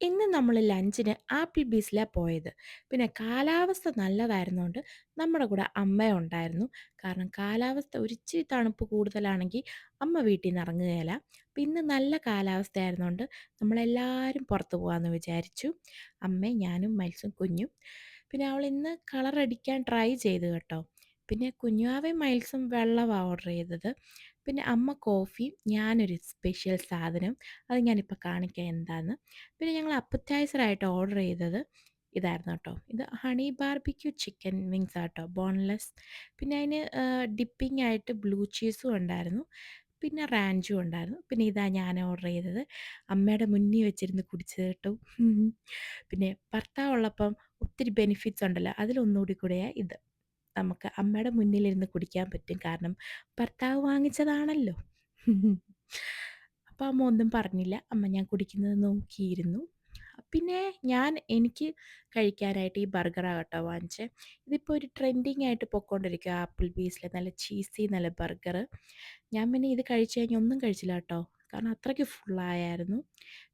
ഇന്ന് നമ്മൾ ലഞ്ചിന് ആപ്പിൾ ബീസിലാ പോയത്. പിന്നെ കാലാവസ്ഥ നല്ലതായിരുന്നോണ്ട് നമ്മുടെ കൂടെ അമ്മയും ഉണ്ടായിരുന്നു. കാരണം കാലാവസ്ഥ ഒരിച്ചിരി തണുപ്പ് കൂടുതലാണെങ്കി അമ്മ വീട്ടീന്ന് ഇറങ്ങുകേല. അപ്പൊ ഇന്ന് നല്ല കാലാവസ്ഥയായിരുന്നോണ്ട് നമ്മളെല്ലാരും പുറത്ത് പോവാന്ന് വിചാരിച്ചു. അമ്മയും, ഞാനും, മൈൽസും, കുഞ്ഞും. പിന്നെ അവളിന്ന് കളറടിക്കാൻ ട്രൈ ചെയ്തു കേട്ടോ. പിന്നെ കുഞ്ഞുവാവയും മൈൽസും വെള്ളവാ ഓർഡർ ചെയ്തത്. പിന്നെ അമ്മ കോഫിയും, ഞാനൊരു സ്പെഷ്യൽ സാധനം. അത് ഞാനിപ്പോൾ കാണിക്കാം എന്താന്ന്. പിന്നെ ഞങ്ങൾ അപ്പറ്റൈസറായിട്ട് ഓർഡർ ചെയ്തത് ഇതായിരുന്നു കേട്ടോ. ഇത് ഹണി ബാർബിക്യൂ ചിക്കൻ വിങ്സ് ആട്ടോ, ബോൺലെസ്. പിന്നെ അതിന് ഡിപ്പിംഗ് ആയിട്ട് ബ്ലൂ ചീസും ഉണ്ടായിരുന്നു. പിന്നെ റാഞ്ചും ഉണ്ടായിരുന്നു. പിന്നെ ഇതാ ഞാൻ ഓർഡർ ചെയ്തത്. അമ്മയുടെ മുന്നിൽ വെച്ചിരുന്ന് കുടിച്ചത് കേട്ടോ. പിന്നെ ഭർത്താവുള്ളപ്പം ഒത്തിരി ബെനിഫിറ്റ്സ് ഉണ്ടല്ലോ. അതിലൊന്നുകൂടി കൂടെയാ ഇത്. നമുക്ക് അമ്മയുടെ മുന്നിലിരുന്ന് കുടിക്കാൻ പറ്റും. കാരണം ഭർത്താവ് വാങ്ങിച്ചതാണല്ലോ. അപ്പം അമ്മ ഒന്നും പറഞ്ഞില്ല. അമ്മ ഞാൻ കുടിക്കുന്നത് നോക്കിയിരുന്നു. പിന്നെ എനിക്ക് കഴിക്കാനായിട്ട് ഈ ബർഗറാ കേട്ടോ വാങ്ങിച്ചേ. ഇതിപ്പോൾ ഒരു ട്രെൻഡിങ് ആയിട്ട് പൊക്കോണ്ടിരിക്കുകയാ ആപ്പിൾ ബീസിലെ നല്ല ചീസി നല്ല ബർഗറ്. ഞാൻ പിന്നെ ഇത് കഴിച്ച് കഴിഞ്ഞ് ഒന്നും കഴിച്ചില്ല കേട്ടോ. കാരണം അത്രയ്ക്ക് ഫുള്ളായായിരുന്നു.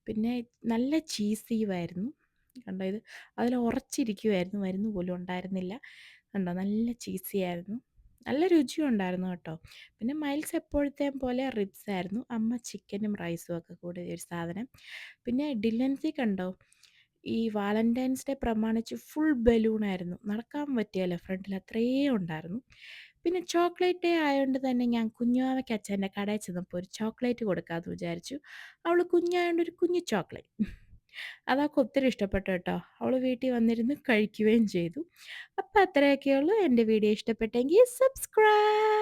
പിന്നെ നല്ല ചീസിയുമായിരുന്നു. കണ്ടോ ഇത്? അതിൽ ഉറച്ചിരിക്കുമായിരുന്നു. മരുന്ന് പോലും ഉണ്ടായിരുന്നില്ല. കണ്ടോ നല്ല ചീസി ആയിരുന്നു. നല്ല രുചിയും ഉണ്ടായിരുന്നു കേട്ടോ. പിന്നെ മൈൽസ് എപ്പോഴത്തെയും പോലെ റിബ്സ് ആയിരുന്നു. അമ്മ ചിക്കനും റൈസും ഒക്കെ കൂടി ഒരു സാധനം. പിന്നെ ഡിലൻസി കണ്ടോ? ഈ വാലന്റൈൻസ് ഡേ പ്രമാണിച്ച് ഫുൾ ബലൂണായിരുന്നു. നടക്കാൻ പറ്റിയല്ലോ ഫ്രണ്ടിൽ അത്രയും ഉണ്ടായിരുന്നു. പിന്നെ ചോക്ലേറ്റ് ഡേ ആയതുകൊണ്ട് തന്നെ ഞാൻ കുഞ്ഞുവാവയ്ക്ക് അച്ഛൻ്റെ കടയിൽ ചെന്നപ്പോൾ ഒരു ചോക്ലേറ്റ് കൊടുക്കാമെന്ന് വിചാരിച്ചു. അവൾ കുഞ്ഞായതുകൊണ്ട് ഒരു കുഞ്ഞു ചോക്ലേറ്റ്. അതവൾക്ക് ഒത്തിരി ഇഷ്ടപ്പെട്ടു കേട്ടോ. അവൾ വീട്ടിൽ വന്നിരുന്ന് കഴിക്കുകയും ചെയ്തു. അപ്പോൾ അത്രയൊക്കെയുള്ളൂ. എൻ്റെ വീഡിയോ ഇഷ്ടപ്പെട്ടെങ്കിൽ സബ്സ്ക്രൈബ്.